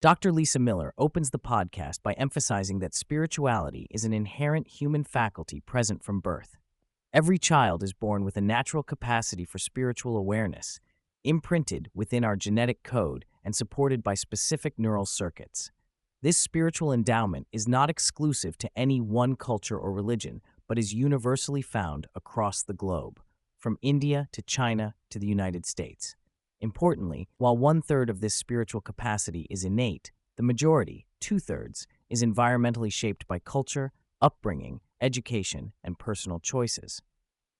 Dr. Lisa Miller opens the podcast by emphasizing that spirituality is an inherent human faculty present from birth. Every child is born with a natural capacity for spiritual awareness, imprinted within our genetic code and supported by specific neural circuits. This spiritual endowment is not exclusive to any one culture or religion, but is universally found across the globe, from India to China to the United States. Importantly, while one-third of this spiritual capacity is innate, the majority, two-thirds, is environmentally shaped by culture, upbringing, education, and personal choices.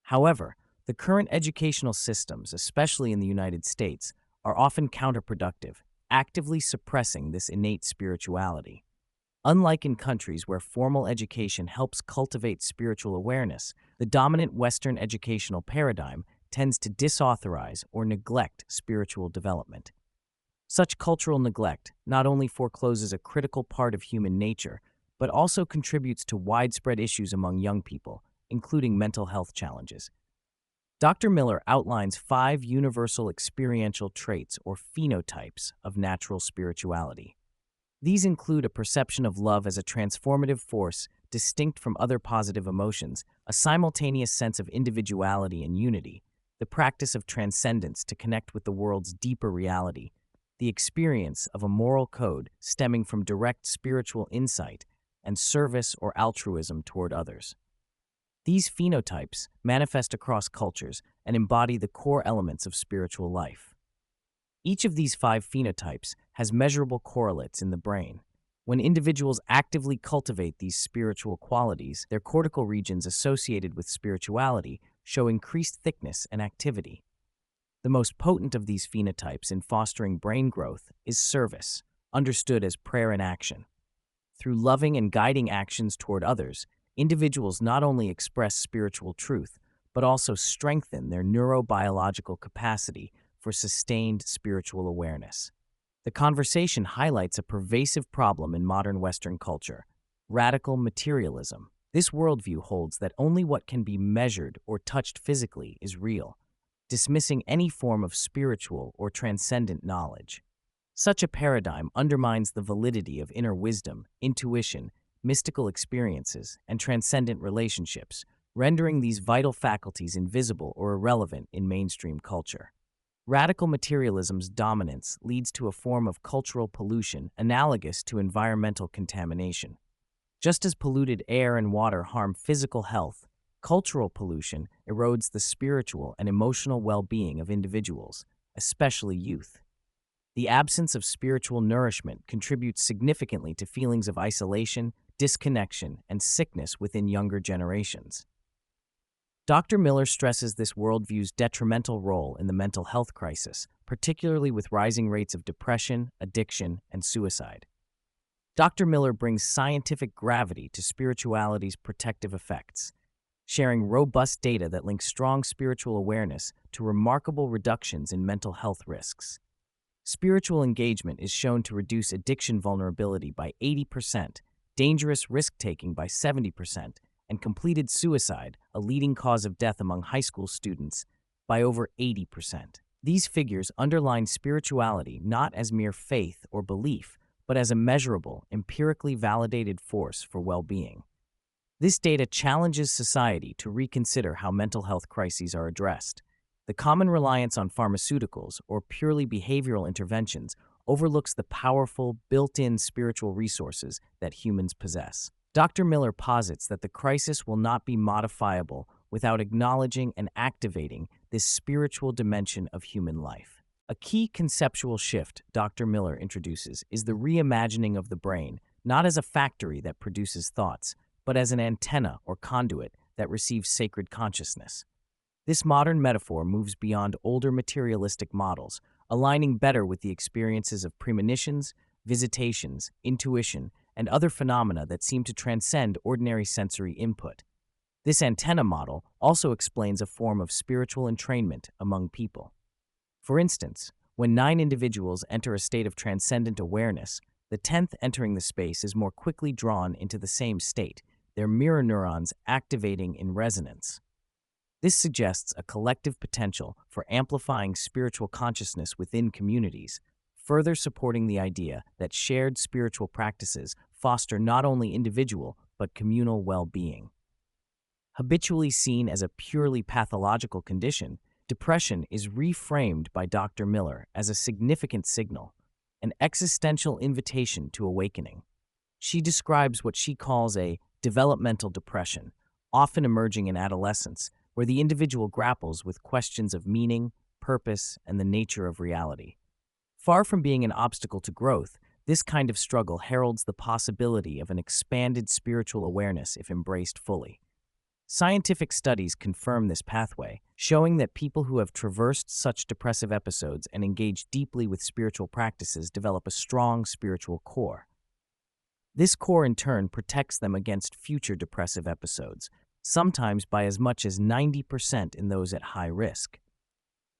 However, the current educational systems, especially in the United States, are often counterproductive, actively suppressing this innate spirituality. Unlike in countries where formal education helps cultivate spiritual awareness, the dominant Western educational paradigm tends to disauthorize or neglect spiritual development. Such cultural neglect not only forecloses a critical part of human nature, but also contributes to widespread issues among young people, including mental health challenges. Dr. Miller outlines 5 universal experiential traits or phenotypes of natural spirituality. These include a perception of love as a transformative force distinct from other positive emotions, a simultaneous sense of individuality and unity, the practice of transcendence to connect with the world's deeper reality, the experience of a moral code stemming from direct spiritual insight, and service or altruism toward others. These phenotypes manifest across cultures and embody the core elements of spiritual life. Each of these 5 phenotypes has measurable correlates in the brain. When individuals actively cultivate these spiritual qualities, their cortical regions associated with spirituality show increased thickness and activity. The most potent of these phenotypes in fostering brain growth is service, understood as prayer in action. Through loving and guiding actions toward others, individuals not only express spiritual truth, but also strengthen their neurobiological capacity for sustained spiritual awareness. The conversation highlights a pervasive problem in modern Western culture: radical materialism. This worldview holds that only what can be measured or touched physically is real, dismissing any form of spiritual or transcendent knowledge. Such a paradigm undermines the validity of inner wisdom, intuition, mystical experiences, and transcendent relationships, rendering these vital faculties invisible or irrelevant in mainstream culture. Radical materialism's dominance leads to a form of cultural pollution analogous to environmental contamination. Just as polluted air and water harm physical health, cultural pollution erodes the spiritual and emotional well-being of individuals, especially youth. The absence of spiritual nourishment contributes significantly to feelings of isolation, disconnection, and sickness within younger generations. Dr. Miller stresses this worldview's detrimental role in the mental health crisis, particularly with rising rates of depression, addiction, and suicide. Dr. Miller brings scientific gravity to spirituality's protective effects, sharing robust data that links strong spiritual awareness to remarkable reductions in mental health risks. Spiritual engagement is shown to reduce addiction vulnerability by 80%, dangerous risk-taking by 70%, and completed suicide, a leading cause of death among high school students, by over 80%. These figures underline spirituality not as mere faith or belief, but as a measurable, empirically validated force for well-being. This data challenges society to reconsider how mental health crises are addressed. The common reliance on pharmaceuticals or purely behavioral interventions overlooks the powerful, built-in spiritual resources that humans possess. Dr. Miller posits that the crisis will not be modifiable without acknowledging and activating this spiritual dimension of human life. A key conceptual shift Dr. Miller introduces is the reimagining of the brain, not as a factory that produces thoughts, but as an antenna or conduit that receives sacred consciousness. This modern metaphor moves beyond older materialistic models, aligning better with the experiences of premonitions, visitations, intuition, and other phenomena that seem to transcend ordinary sensory input. This antenna model also explains a form of spiritual entrainment among people. For instance, when 9 individuals enter a state of transcendent awareness, the 10th entering the space is more quickly drawn into the same state, their mirror neurons activating in resonance. This suggests a collective potential for amplifying spiritual consciousness within communities, further supporting the idea that shared spiritual practices foster not only individual but communal well-being. Habitually seen as a purely pathological condition, depression is reframed by Dr. Miller as a significant signal, an existential invitation to awakening. She describes what she calls a developmental depression, often emerging in adolescence, where the individual grapples with questions of meaning, purpose, and the nature of reality. Far from being an obstacle to growth, this kind of struggle heralds the possibility of an expanded spiritual awareness if embraced fully. Scientific studies confirm this pathway, showing that people who have traversed such depressive episodes and engage deeply with spiritual practices develop a strong spiritual core. This core in turn protects them against future depressive episodes, sometimes by as much as 90% in those at high risk.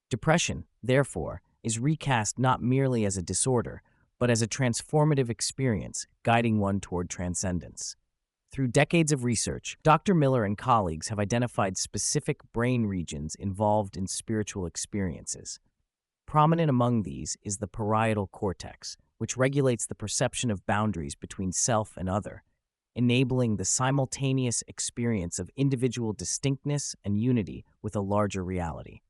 Depression, therefore, is recast not merely as a disorder, but as a transformative experience guiding one toward transcendence. Through decades of research, Dr. Miller and colleagues have identified specific brain regions involved in spiritual experiences. Prominent among these is the parietal cortex, which regulates the perception of boundaries between self and other, enabling the simultaneous experience of individual distinctness and unity with a larger reality.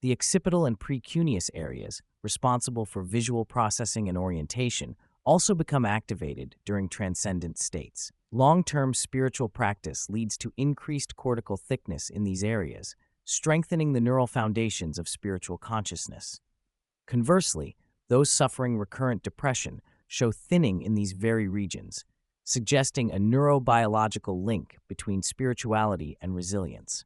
The occipital and precuneus areas, responsible for visual processing and orientation, also become activated during transcendent states. Long-term spiritual practice leads to increased cortical thickness in these areas, strengthening the neural foundations of spiritual consciousness. Conversely, those suffering recurrent depression show thinning in these very regions, suggesting a neurobiological link between spirituality and resilience.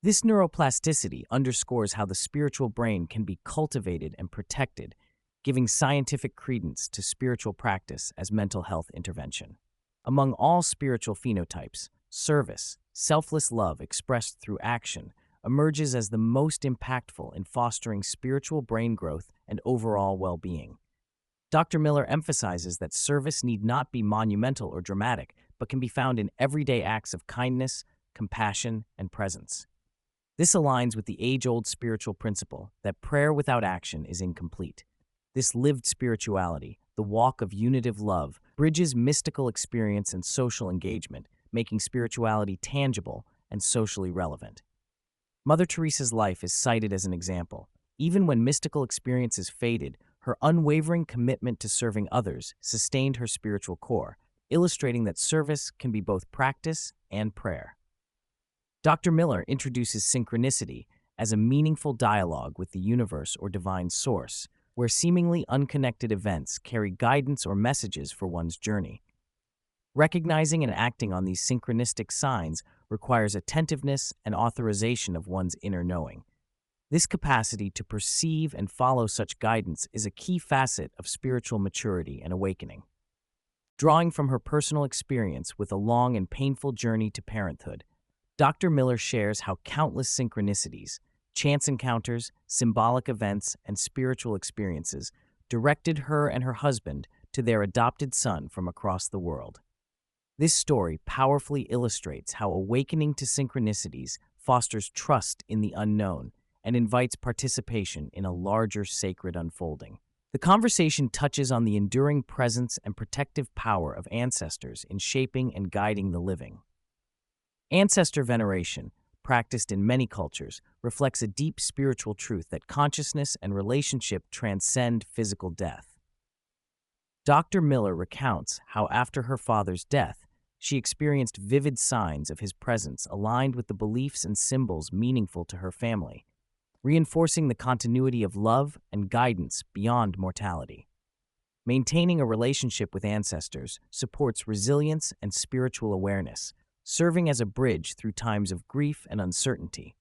This neuroplasticity underscores how the spiritual brain can be cultivated and protected, giving scientific credence to spiritual practice as mental health intervention. Among all spiritual phenotypes, service, selfless love expressed through action, emerges as the most impactful in fostering spiritual brain growth and overall well-being. Dr. Miller emphasizes that service need not be monumental or dramatic, but can be found in everyday acts of kindness, compassion, and presence. This aligns with the age-old spiritual principle that prayer without action is incomplete. This lived spirituality, the walk of unitive love, bridges mystical experience and social engagement, making spirituality tangible and socially relevant. Mother Teresa's life is cited as an example. Even when mystical experiences faded, her unwavering commitment to serving others sustained her spiritual core, illustrating that service can be both practice and prayer. Dr. Miller introduces synchronicity as a meaningful dialogue with the universe or divine source, where seemingly unconnected events carry guidance or messages for one's journey. Recognizing and acting on these synchronistic signs requires attentiveness and authorization of one's inner knowing. This capacity to perceive and follow such guidance is a key facet of spiritual maturity and awakening. Drawing from her personal experience with a long and painful journey to parenthood, Dr. Miller shares how countless synchronicities, chance encounters, symbolic events, and spiritual experiences directed her and her husband to their adopted son from across the world. This story powerfully illustrates how awakening to synchronicities fosters trust in the unknown and invites participation in a larger sacred unfolding. The conversation touches on the enduring presence and protective power of ancestors in shaping and guiding the living. Ancestor veneration, practiced in many cultures, reflects a deep spiritual truth that consciousness and relationship transcend physical death. Dr. Miller recounts how after her father's death, she experienced vivid signs of his presence aligned with the beliefs and symbols meaningful to her family, reinforcing the continuity of love and guidance beyond mortality. Maintaining a relationship with ancestors supports resilience and spiritual awareness, serving as a bridge through times of grief and uncertainty.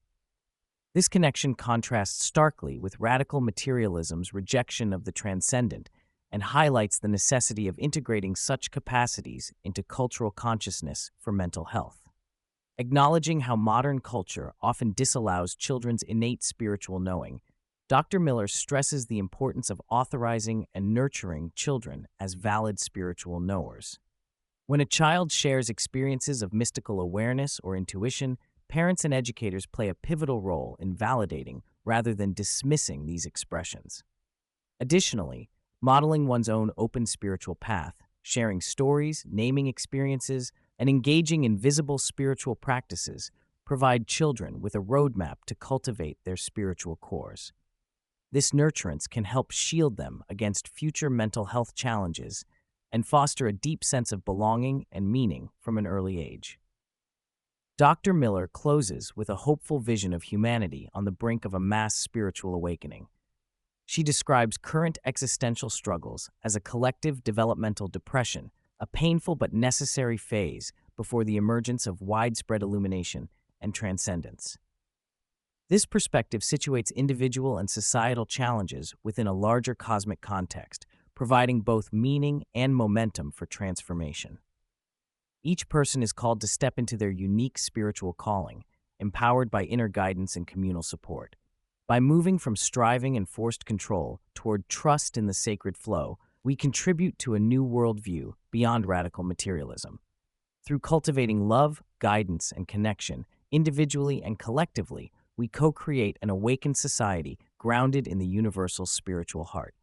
This connection contrasts starkly with radical materialism's rejection of the transcendent and highlights the necessity of integrating such capacities into cultural consciousness for mental health. Acknowledging how modern culture often disallows children's innate spiritual knowing, Dr. Miller stresses the importance of authorizing and nurturing children as valid spiritual knowers. When a child shares experiences of mystical awareness or intuition, parents and educators play a pivotal role in validating rather than dismissing these expressions. Additionally, modeling one's own open spiritual path, sharing stories, naming experiences, and engaging in visible spiritual practices provide children with a roadmap to cultivate their spiritual cores. This nurturance can help shield them against future mental health challenges and foster a deep sense of belonging and meaning from an early age. Dr. Miller closes with a hopeful vision of humanity on the brink of a mass spiritual awakening. She describes current existential struggles as a collective developmental depression, a painful but necessary phase before the emergence of widespread illumination and transcendence. This perspective situates individual and societal challenges within a larger cosmic context, providing both meaning and momentum for transformation. Each person is called to step into their unique spiritual calling, empowered by inner guidance and communal support. By moving from striving and forced control toward trust in the sacred flow, we contribute to a new worldview beyond radical materialism. Through cultivating love, guidance, and connection, individually and collectively, we co-create an awakened society grounded in the universal spiritual heart.